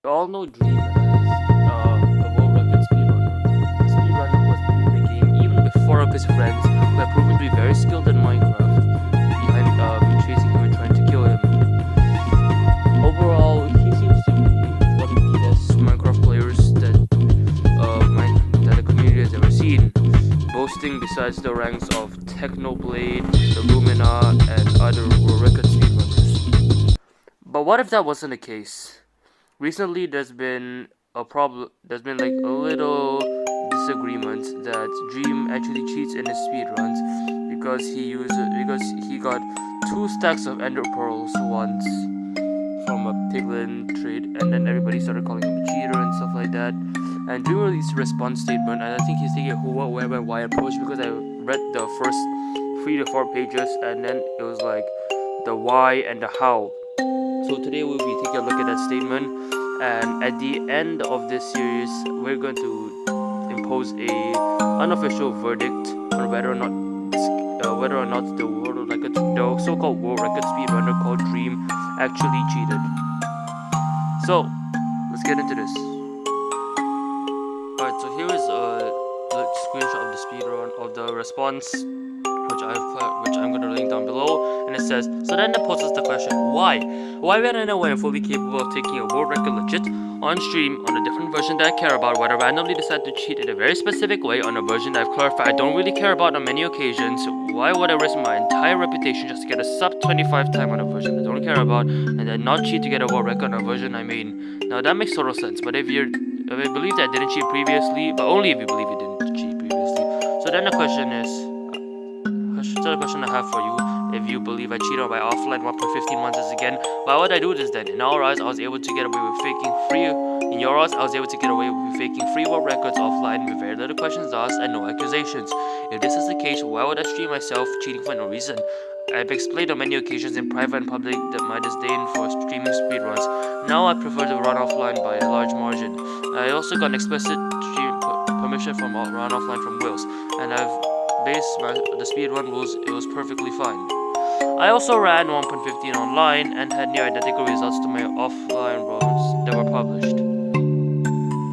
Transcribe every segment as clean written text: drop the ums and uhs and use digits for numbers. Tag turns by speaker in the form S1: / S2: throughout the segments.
S1: We all know Dream as a world record speedrunner. The speedrunner who has beaten the game even before of his friends who have proven to be very skilled in Minecraft behind chasing him and trying to kill him. Overall, he seems to be one of the best Minecraft players that the community has ever seen, boasting besides the ranks of Technoblade, Illumina, and other world record speedrunners. But what if that wasn't the case? Recently, there's been a problem. There's been like a little disagreement that Dream actually cheats in his speedruns because he got 2 stacks of Ender pearls once from a piglin trade, and then everybody started calling him a cheater and stuff like that. And Dream released a response statement, and I think he's taking a who, what, where, and why approach because I read the first 3 to 4 pages, and then it was like the why and the how. So today we'll be taking a look at that statement, and at the end of this series, we're going to impose a unofficial verdict on whether or not the so-called world record speedrunner called Dream actually cheated. So let's get into this. Alright, so here is a screenshot of the speedrun of the response, which I'm gonna link down below, and it says, so then it poses the question, why would I know when I'm fully capable of taking a world record legit on stream on a different version that I care about, whether I randomly decide to cheat in a very specific way on a version that I've clarified I don't really care about on many occasions? Why would I risk my entire reputation just to get a sub 25 time on a version I don't care about, and then not cheat to get a world record on a version I mean? Now that makes total sense, but if you believe that I didn't cheat previously, but only if you believe you didn't cheat previously. So then the question I have for you, if you believe I cheated by offline 1.15 months again, why would I do this then? In our eyes, I was able to get away with faking free. In your eyes, I was able to get away with faking free world records offline with very little questions asked and no accusations. If this is the case, why would I stream myself cheating for no reason? I've explained on many occasions in private and public that my disdain for streaming speedruns. Now I prefer to run offline by a large margin. I also got an explicit permission from run offline from Wales, and I've based the speedrun rules, it was perfectly fine. I also ran 1.15 online and had near identical results to my offline runs that were published.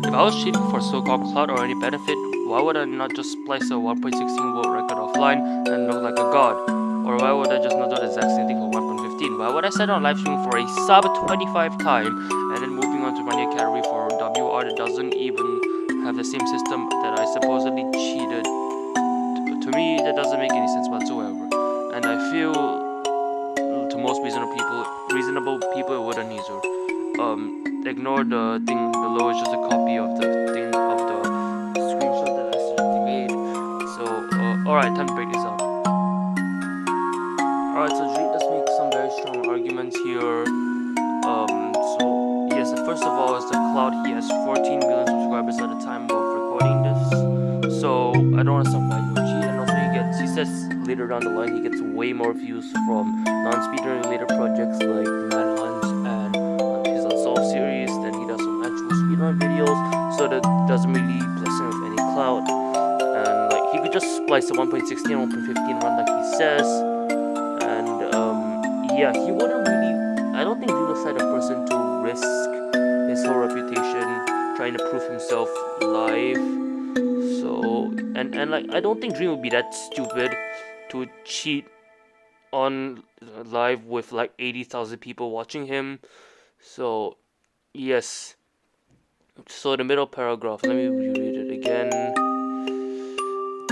S1: If I was cheating for so-called clout or any benefit, why would I not just splice a 1.16 world record offline and look like a god? Or why would I just not do the exact same thing for 1.15? Why would I set on live stream for a sub 25 time and then moving on to running a category for WR that doesn't even have the same system that I supposedly cheated? To me, that doesn't make any sense whatsoever, and I feel to most reasonable people it wouldn't either. Ignore the thing below; it's just a copy of the screenshot that I accidentally made. So, alright, time to break this out. Alright, so Dream does make some very strong arguments here. So yes, first of all, is the cloud. He has 14 million subscribers at the time of recording this. So I don't understand why you would cheat. And also he says later down the line he gets way more views from non-speedrun related projects like Manhunt and his Unsolved series than he does from actual speedrun videos. So that doesn't really bless him with any clout. And like he could just splice a 1.16 and 1.15 run like he says. Yeah, he wouldn't really. I don't think Dream was the type of person to risk his whole reputation trying to prove himself live. So, and like, I don't think Dream would be that stupid to cheat on live with like 80,000 people watching him. So, yes. So the middle paragraph, let me reread it again.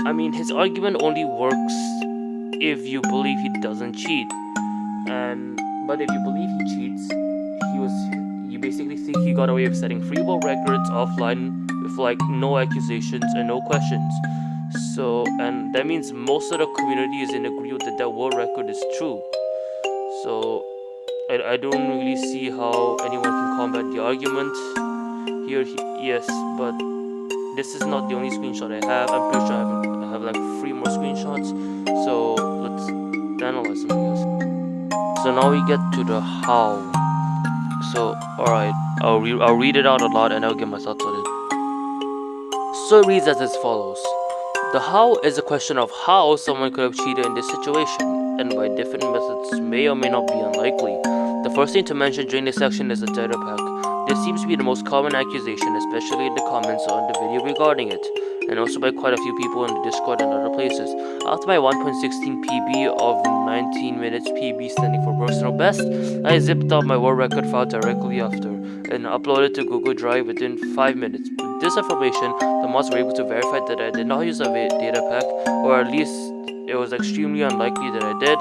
S1: I mean, his argument only works if you believe he doesn't cheat. But if you believe he cheats, you basically think he got away with setting free world records offline with like no accusations and no questions. So, and that means most of the community is in agreement that world record is true. So, I don't really see how anyone can combat the argument here. Yes, but this is not the only screenshot I have. I'm pretty sure I have like 3 more screenshots. So let's analyze some of this. So now we get to the how. So, alright, I'll read it out a lot and I'll give my thoughts on it. So it reads as follows. The how is a question of how someone could have cheated in this situation, and by different methods may or may not be unlikely. The first thing to mention during this section is the data pack. This seems to be the most common accusation, especially in the comments on the video regarding it, and also by quite a few people in the Discord and other places. After my 1.16 PB of 19 minutes PB standing for personal best, I zipped up my world record file directly after and uploaded to Google Drive within 5 minutes. With this information, the mods were able to verify that I did not use a data pack, or at least it was extremely unlikely that I did,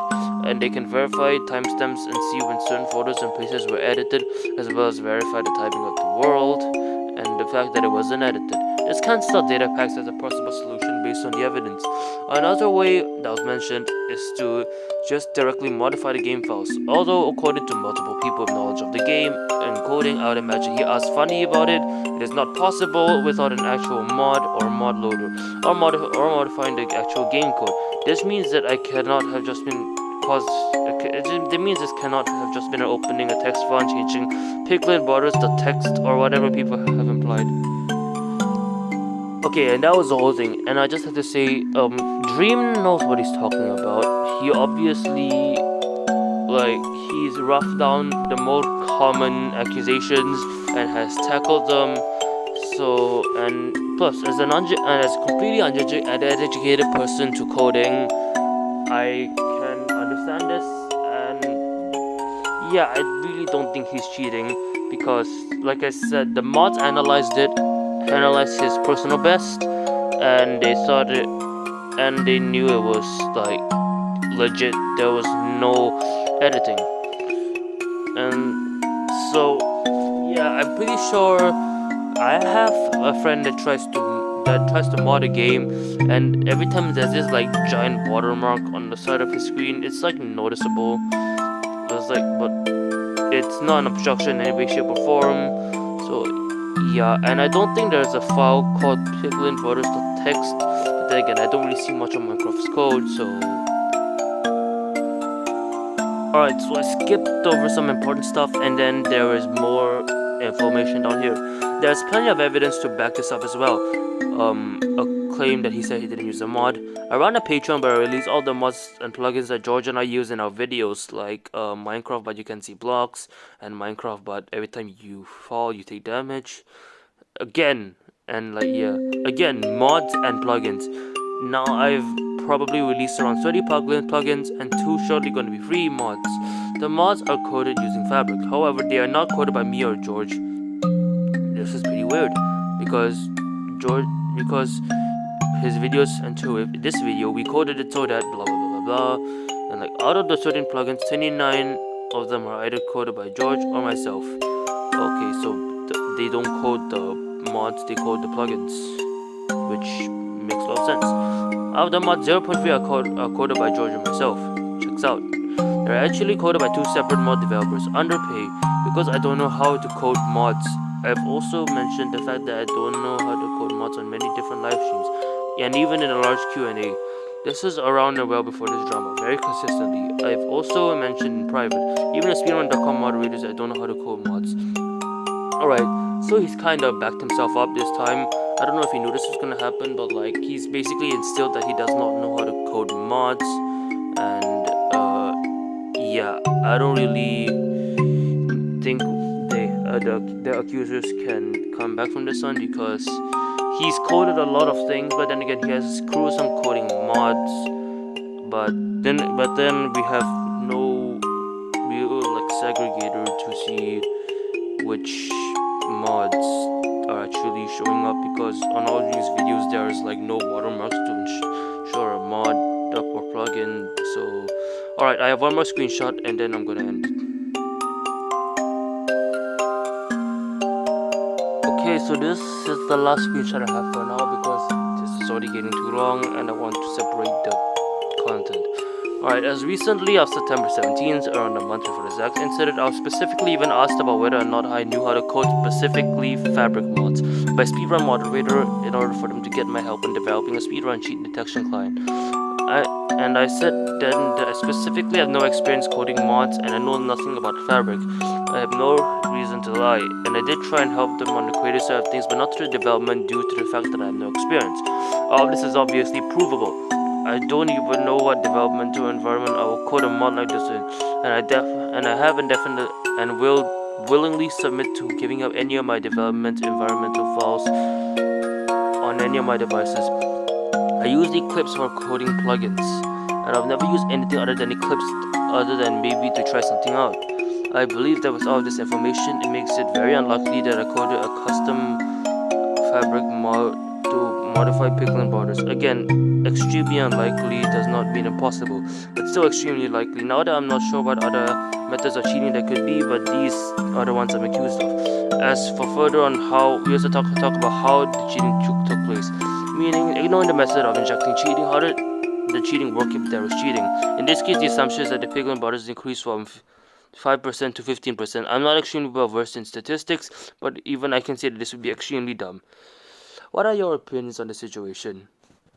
S1: and they can verify timestamps and see when certain photos and places were edited, as well as verify the typing of the world and the fact that it wasn't edited. This can start data packs as a possible solution based on the evidence. Another way that was mentioned is to just directly modify the game files. Although according to multiple people with knowledge of the game and coding, I would imagine he asked funny about it. It is not possible without an actual mod or mod loader or modifying the actual game code. This means that I cannot have just been it means this cannot have just been opening a text file and changing Piglin borders the text or whatever people have implied. Okay, and that was the whole thing. And I just have to say, Dream knows what he's talking about. He obviously, he's roughed down the most common accusations and has tackled them. So, and plus, as a completely uneducated person to coding, I can understand this. And yeah, I really don't think he's cheating because, like I said, the mods analyzed his personal best, and they thought it, and they knew it was like legit. There was no editing, and so yeah, I'm pretty sure. I have a friend that tries to mod a game, and every time there's this like giant watermark on the side of his screen, it's like noticeable. It's like, but it's not an obstruction in any way, shape, or form. So yeah, and I don't think there's a file called piglin_borders.txt. But then again, I don't really see much of Minecraft's code, so. Alright, so I skipped over some important stuff, and then there is more information down here. There's plenty of evidence to back this up as well. A claim that he said he didn't use a mod. I ran a Patreon where I release all the mods and plugins that George and I use in our videos, like Minecraft but you can see blocks, and Minecraft but every time you fall you take damage. Again, mods and plugins. Now I've probably released around 30 plugins and 2 shortly going to be free mods. The mods are coded using Fabric, however they are not coded by me or George. This is pretty weird because his videos, and to this video we coded it so that blah blah blah blah blah, and like out of the 13 plugins, 29 of them are either coded by George or myself. Okay, so they don't code the mods, they code the plugins, which makes a lot of sense. Out of the mods, 0.3 are coded by George and myself. Checks out. They're actually coded by 2 separate mod developers under pay because I don't know how to code mods. I've also mentioned the fact that I don't know how to code mods on many different live streams, and even in a large Q&A. This is around and well before this drama, very consistently. I've also mentioned in private, even the speedrun.com moderators, I don't know how to code mods. Alright, so he's kind of backed himself up this time. I don't know if he knew this was gonna happen, but like he's basically instilled that he does not know how to code mods, and yeah, I don't really think the accusers can come back from this one because he's coded a lot of things, but then again he has his crew on coding mods, but then we have no real like segregator to see which mods are actually showing up, because on all these videos there is like no watermarks to ensure a mod up or plugin. So alright, I have one more screenshot and then I'm gonna end. Okay, so this is the last screenshot I have for now because this is already getting too long and I want to separate the content. Alright, as recently as September 17th, around a month before the exact incident, I was specifically even asked about whether or not I knew how to code specifically Fabric mods by speedrun moderator in order for them to get my help in developing a speedrun cheat detection client. I said then that I specifically have no experience coding mods and I know nothing about Fabric. I have no reason to lie, and I did try and help them on the creative side of things, but not through development due to the fact that I have no experience. All this is obviously provable. I don't even know what developmental environment I will code a mod like this in, and I have indefinite and will willingly submit to giving up any of my development environmental files on any of my devices. I use Eclipse for coding plugins, and I've never used anything other than Eclipse other than maybe to try something out. I believe that with all this information, it makes it very unlikely that I coded a custom fabric mod to modify pickling borders. Again, extremely unlikely does not mean impossible, but still extremely likely. Now that I'm not sure what other methods of cheating there could be, but these are the ones I'm accused of. As for further on how, we also talk about how the cheating took place, meaning ignoring the method of injecting cheating. How did the cheating work if there was cheating? In this case, the assumption is that the pickling borders increased from 5% to 15%. I'm not extremely well versed in statistics, but even I can say that this would be extremely dumb. What are your opinions on the situation?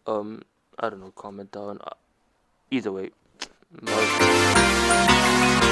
S1: I don't know, comment down. Either way. Bye.